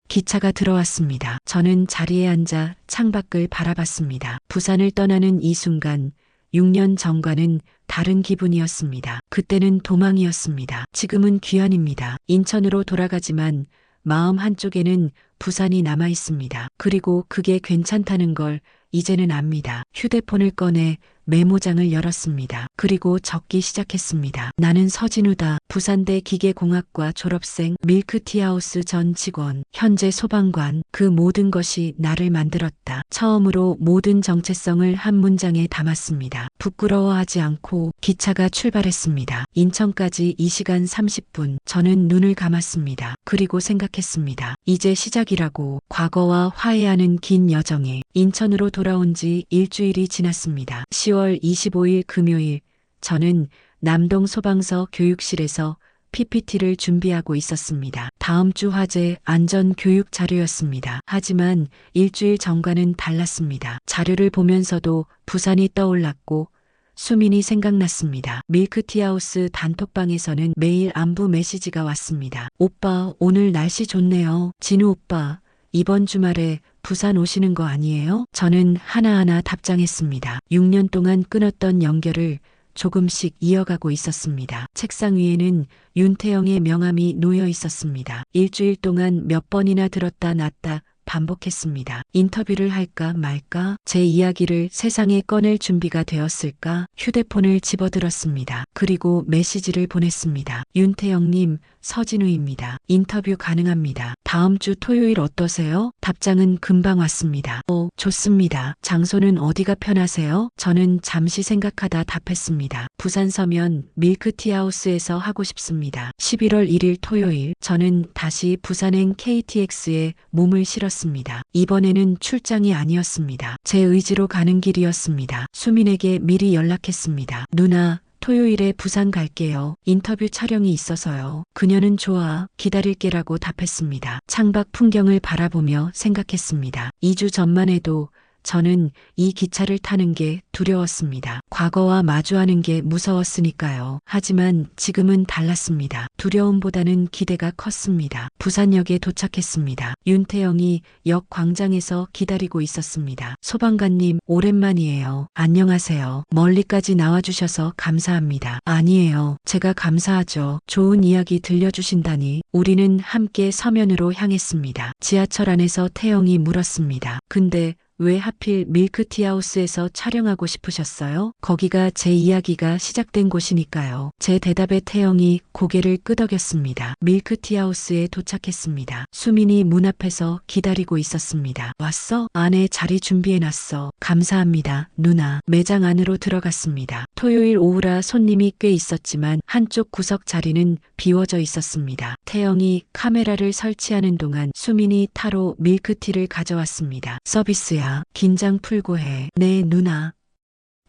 기차가 들어왔습니다. 저는 자리에 앉아 창밖을 바라봤습니다. 부산을 떠나는 이 순간 6년 전과는 다른 기분이었습니다. 그때는 도망이었습니다. 지금은 귀환입니다. 인천으로 돌아가지만 마음 한쪽에는 부산이 남아 있습니다. 그리고 그게 괜찮다는 걸 이제는 압니다. 휴대폰을 꺼내 메모장을 열었습니다. 그리고 적기 시작했습니다. 나는 서진우다. 부산대 기계공학과 졸업생, 밀크티하우스 전 직원, 현재 소방관. 그 모든 것이 나를 만들었다. 처음으로 모든 정체성을 한 문장에 담았습니다. 부끄러워하지 않고 기차가 출발했습니다. 인천까지 2시간 30분. 저는 눈을 감았습니다. 그리고 생각했습니다. 이제 시작이라고. 과거와 화해하는 긴 여정에 인천으로 돌아온 지 일주일이 지났습니다. 10월 25일 금요일, 저는 남동 소방서 교육실에서 PPT를 준비하고 있었습니다. 다음 주 화제 안전 교육 자료였습니다. 하지만 일주일 전과는 달랐습니다. 자료를 보면서도 부산이 떠올랐고 수민이 생각났습니다. 밀크티하우스 단톡방에서는 매일 안부 메시지가 왔습니다. 오빠, 오늘 날씨 좋네요. 진우 오빠, 이번 주말에 부산 오시는 거 아니에요? 저는 하나하나 답장했습니다. 6년 동안 끊었던 연결을 조금씩 이어가고 있었습니다. 책상 위에는 윤태영의 명함이 놓여 있었습니다. 일주일 동안 몇 번이나 들었다 놨다 반복했습니다. 인터뷰를 할까 말까? 제 이야기를 세상에 꺼낼 준비가 되었을까? 휴대폰을 집어들었습니다. 그리고 메시지를 보냈습니다. 윤태영님, 서진우입니다. 인터뷰 가능합니다. 다음 주 토요일 어떠세요? 답장은 금방 왔습니다. 좋습니다. 장소는 어디가 편하세요? 저는 잠시 생각하다 답했습니다. 부산 서면 밀크티하우스에서 하고 싶습니다. 11월 1일 토요일, 저는 다시 부산행 KTX에 몸을 실었습니다. 이번에는 출장이 아니었습니다. 제 의지로 가는 길이었습니다. 수민에게 미리 연락했습니다. 누나, 토요일에 부산 갈게요. 인터뷰 촬영이 있어서요. 그녀는 좋아, 기다릴게라고 답했습니다. 창밖 풍경을 바라보며 생각했습니다. 2주 전만 해도 저는 이 기차를 타는 게 두려웠습니다. 과거와 마주하는 게 무서웠으니까요. 하지만 지금은 달랐습니다. 두려움보다는 기대가 컸습니다. 부산역에 도착했습니다. 윤태영이 역 광장에서 기다리고 있었습니다. 소방관님, 오랜만이에요. 안녕하세요. 멀리까지 나와주셔서 감사합니다. 아니에요. 제가 감사하죠. 좋은 이야기 들려주신다니. 우리는 함께 서면으로 향했습니다. 지하철 안에서 태영이 물었습니다. 근데 왜 하필 밀크티하우스에서 촬영하고 싶으셨어요? 거기가 제 이야기가 시작된 곳이니까요. 제 대답에 태영이 고개를 끄덕였습니다. 밀크티하우스에 도착했습니다. 수민이 문 앞에서 기다리고 있었습니다. 왔어? 안에 자리 준비해놨어. 감사합니다, 누나. 매장 안으로 들어갔습니다. 토요일 오후라 손님이 꽤 있었지만 한쪽 구석 자리는 비워져 있었습니다. 태영이 카메라를 설치하는 동안 수민이 타로 밀크티를 가져왔습니다. 서비스야. 긴장 풀고 해. 네, 누나.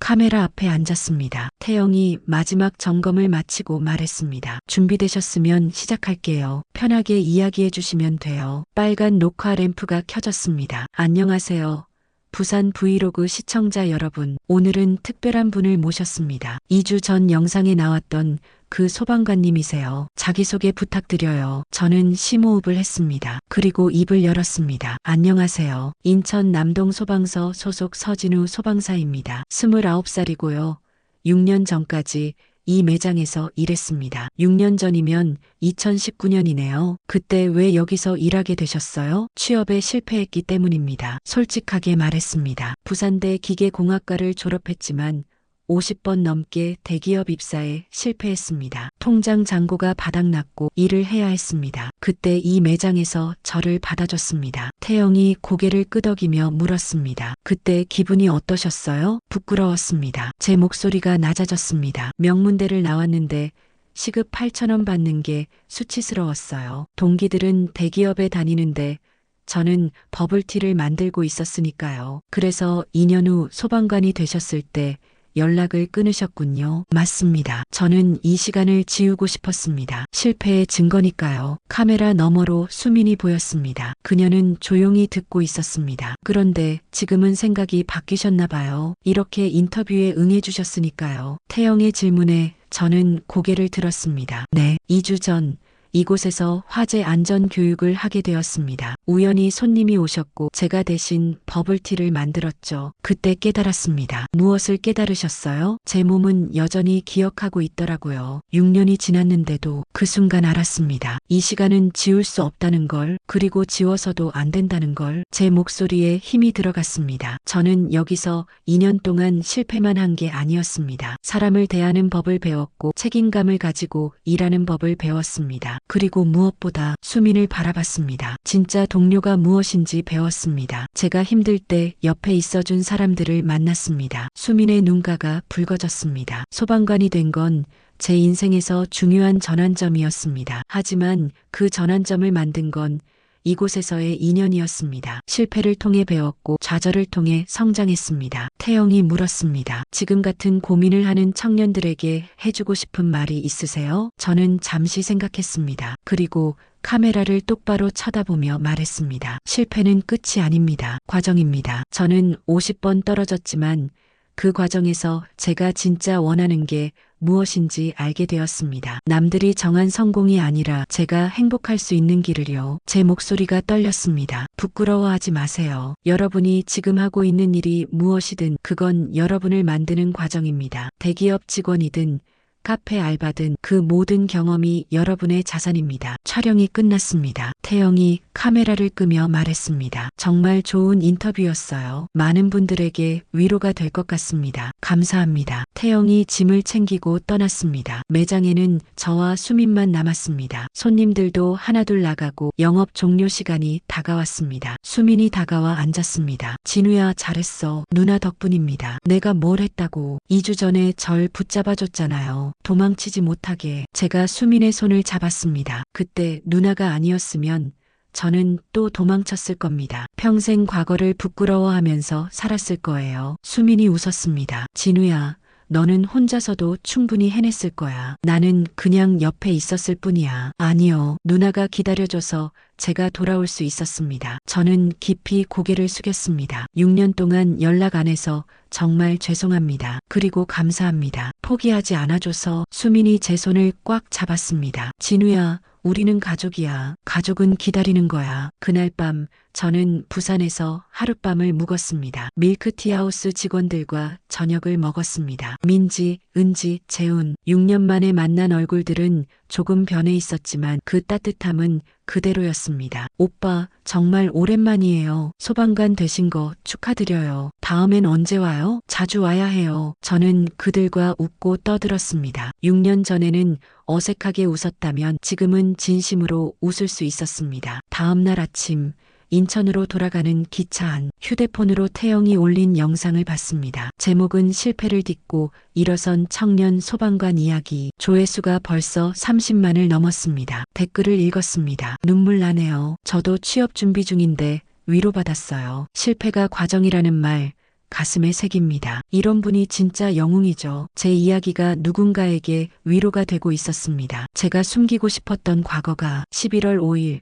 카메라 앞에 앉았습니다. 태영이 마지막 점검을 마치고 말했습니다. 준비되셨으면 시작할게요. 편하게 이야기해 주시면 돼요. 빨간 녹화 램프가 켜졌습니다. 안녕하세요. 부산 브이로그 시청자 여러분, 오늘은 특별한 분을 모셨습니다. 2주 전 영상에 나왔던 그 소방관님이세요. 자기소개 부탁드려요. 저는 심호흡을 했습니다. 그리고 입을 열었습니다. 안녕하세요. 인천 남동 소방서 소속 서진우 소방사입니다. 29살이고요. 6년 전까지 이 매장에서 일했습니다. 6년 전이면 2019년이네요. 그때 왜 여기서 일하게 되셨어요? 취업에 실패했기 때문입니다. 솔직하게 말했습니다. 부산대 기계공학과를 졸업했지만 50번 넘게 대기업 입사에 실패했습니다. 통장 잔고가 바닥났고 일을 해야 했습니다. 그때 이 매장에서 저를 받아줬습니다. 태영이 고개를 끄덕이며 물었습니다. 그때 기분이 어떠셨어요? 부끄러웠습니다. 제 목소리가 낮아졌습니다. 명문대를 나왔는데 시급 8,000원 받는 게 수치스러웠어요. 동기들은 대기업에 다니는데 저는 버블티를 만들고 있었으니까요. 그래서 2년 후 소방관이 되셨을 때 연락을 끊으셨군요. 맞습니다. 저는 이 시간을 지우고 싶었습니다. 실패의 증거니까요. 카메라 너머로 수민이 보였습니다. 그녀는 조용히 듣고 있었습니다. 그런데 지금은 생각이 바뀌셨나 봐요. 이렇게 인터뷰에 응해주셨으니까요. 태영의 질문에 저는 고개를 들었습니다. 네, 2주 전 이곳에서 화재 안전 교육을 하게 되었습니다. 우연히 손님이 오셨고 제가 대신 버블티를 만들었죠. 그때 깨달았습니다. 무엇을 깨달으셨어요? 제 몸은 여전히 기억하고 있더라고요. 6년이 지났는데도 그 순간 알았습니다. 이 시간은 지울 수 없다는 걸, 그리고 지워서도 안 된다는 걸. 제 목소리에 힘이 들어갔습니다. 저는 여기서 2년 동안 실패만 한 게 아니었습니다. 사람을 대하는 법을 배웠고 책임감을 가지고 일하는 법을 배웠습니다. 그리고 무엇보다 수민을 바라봤습니다. 진짜 동료가 무엇인지 배웠습니다. 제가 힘들 때 옆에 있어준 사람들을 만났습니다. 수민의 눈가가 붉어졌습니다. 소방관이 된 건 제 인생에서 중요한 전환점이었습니다. 하지만 그 전환점을 만든 건 이곳에서의 인연이었습니다. 실패를 통해 배웠고 좌절을 통해 성장했습니다. 태영이 물었습니다. 지금 같은 고민을 하는 청년들에게 해주고 싶은 말이 있으세요? 저는 잠시 생각했습니다. 그리고 카메라를 똑바로 쳐다보며 말했습니다. 실패는 끝이 아닙니다. 과정입니다. 저는 50번 떨어졌지만 그 과정에서 제가 진짜 원하는 게 무엇인지 알게 되었습니다. 남들이 정한 성공이 아니라 제가 행복할 수 있는 길을요. 제 목소리가 떨렸습니다. 부끄러워하지 마세요. 여러분이 지금 하고 있는 일이 무엇이든 그건 여러분을 만드는 과정입니다. 대기업 직원이든 카페 알바든 그 모든 경험이 여러분의 자산입니다. 촬영이 끝났습니다. 태영이 카메라를 끄며 말했습니다. 정말 좋은 인터뷰였어요. 많은 분들에게 위로가 될 것 같습니다. 감사합니다. 태영이 짐을 챙기고 떠났습니다. 매장에는 저와 수민만 남았습니다. 손님들도 하나둘 나가고 영업 종료 시간이 다가왔습니다. 수민이 다가와 앉았습니다. 진우야, 잘했어. 누나 덕분입니다. 내가 뭘 했다고. 2주 전에 절 붙잡아줬잖아요. 도망치지 못하게. 제가 수민의 손을 잡았습니다. 그때 누나가 아니었으면 저는 또 도망쳤을 겁니다. 평생 과거를 부끄러워하면서 살았을 거예요. 수민이 웃었습니다. 진우야, 너는 혼자서도 충분히 해냈을 거야. 나는 그냥 옆에 있었을 뿐이야. 아니요. 누나가 기다려줘서 제가 돌아올 수 있었습니다. 저는 깊이 고개를 숙였습니다. 6년 동안 연락 안 해서 정말 죄송합니다. 그리고 감사합니다. 포기하지 않아줘서. 수민이 제 손을 꽉 잡았습니다. 진우야, 우리는 가족이야. 가족은 기다리는 거야. 그날 밤 저는 부산에서 하룻밤을 묵었습니다. 밀크티하우스 직원들과 저녁을 먹었습니다. 민지, 은지, 재훈. 6년 만에 만난 얼굴들은 조금 변해 있었지만 그 따뜻함은 그대로였습니다. 오빠, 정말 오랜만이에요. 소방관 되신 거 축하드려요. 다음엔 언제 와요? 자주 와야 해요. 저는 그들과 웃고 떠들었습니다. 6년 전에는 어색하게 웃었다면 지금은 진심으로 웃을 수 있었습니다. 다음 날 아침 인천으로 돌아가는 기차 안. 휴대폰으로 태영이 올린 영상을 봤습니다. 제목은 실패를 딛고 일어선 청년 소방관 이야기. 조회수가 벌써 30만을 넘었습니다. 댓글을 읽었습니다. 눈물 나네요. 저도 취업 준비 중인데 위로받았어요. 실패가 과정이라는 말 가슴에 새깁니다. 이런 분이 진짜 영웅이죠. 제 이야기가 누군가에게 위로가 되고 있었습니다. 제가 숨기고 싶었던 과거가. 11월 5일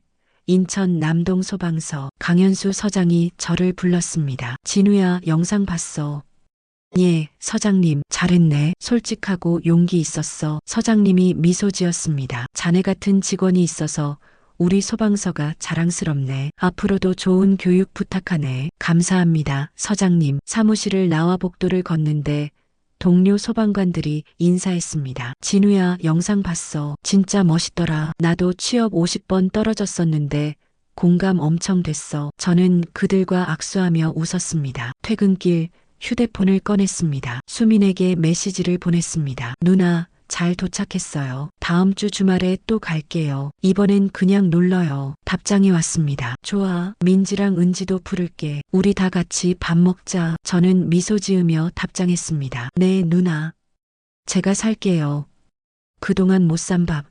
인천 남동 소방서. 강현수 서장이 저를 불렀습니다. 진우야, 영상 봤어. 예, 서장님, 잘했네. 솔직하고 용기 있었어. 서장님이 미소 지었습니다. 자네 같은 직원이 있어서 우리 소방서가 자랑스럽네. 앞으로도 좋은 교육 부탁하네. 감사합니다, 서장님. 사무실을 나와 복도를 걷는데 동료 소방관들이 인사했습니다. 진우야, 영상 봤어. 진짜 멋있더라. 나도 취업 50번 떨어졌었는데 공감 엄청 됐어. 저는 그들과 악수하며 웃었습니다. 퇴근길 휴대폰을 꺼냈습니다. 수민에게 메시지를 보냈습니다. 누나, 잘 도착했어요. 다음 주 주말에 또 갈게요. 이번엔 그냥 놀러요. 답장이 왔습니다. 좋아. 민지랑 은지도 부를게. 우리 다 같이 밥 먹자. 저는 미소 지으며 답장했습니다. 네, 누나. 제가 살게요. 그동안 못 산 밥.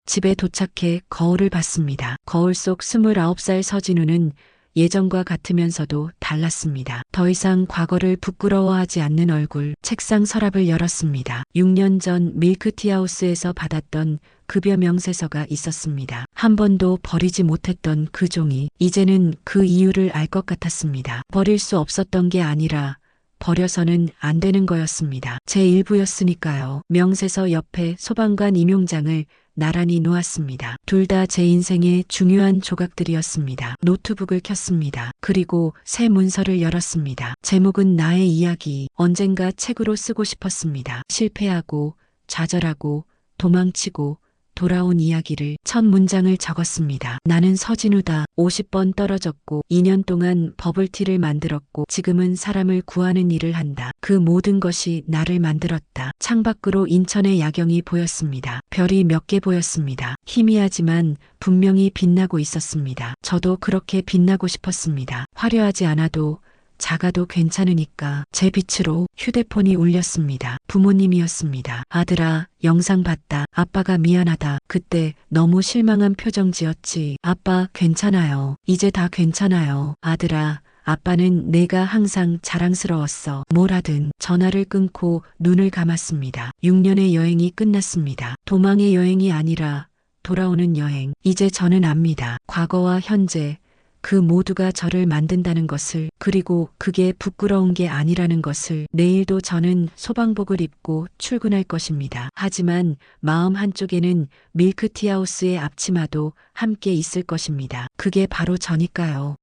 집에 도착해 거울을 봤습니다. 거울 속 29살 서진우는 예전과 같으면서도 달랐습니다. 더 이상 과거를 부끄러워하지 않는 얼굴. 책상 서랍을 열었습니다. 6년 전 밀크티하우스에서 받았던 급여 명세서가 있었습니다. 한 번도 버리지 못했던 그 종이. 이제는 그 이유를 알 것 같았습니다. 버릴 수 없었던 게 아니라 버려서는 안 되는 거였습니다. 제 일부였으니까요. 명세서 옆에 소방관 임용장을 나란히 놓았습니다. 둘 다 제 인생의 중요한 조각들이었습니다. 노트북을 켰습니다. 그리고 새 문서를 열었습니다. 제목은 나의 이야기. 언젠가 책으로 쓰고 싶었습니다. 실패하고 좌절하고 도망치고 돌아온 이야기를. 첫 문장을 적었습니다. 나는 서진우다. 50번 떨어졌고 2년 동안 버블티를 만들었고 지금은 사람을 구하는 일을 한다. 그 모든 것이 나를 만들었다. 창밖으로 인천의 야경이 보였습니다. 별이 몇 개 보였습니다. 희미하지만 분명히 빛나고 있었습니다. 저도 그렇게 빛나고 싶었습니다. 화려하지 않아도 작아도 괜찮으니까. 제 빛으로. 휴대폰이 울렸습니다. 부모님이었습니다. 아들아, 영상 봤다. 아빠가 미안하다. 그때 너무 실망한 표정 지었지. 아빠, 괜찮아요. 이제 다 괜찮아요. 아들아, 아빠는 내가 항상 자랑스러웠어. 뭘 하든. 전화를 끊고 눈을 감았습니다. 6년의 여행이 끝났습니다. 도망의 여행이 아니라 돌아오는 여행. 이제 저는 압니다. 과거와 현재, 그 모두가 저를 만든다는 것을. 그리고 그게 부끄러운 게 아니라는 것을. 내일도 저는 소방복을 입고 출근할 것입니다. 하지만 마음 한쪽에는 밀크티하우스의 앞치마도 함께 있을 것입니다. 그게 바로 저니까요.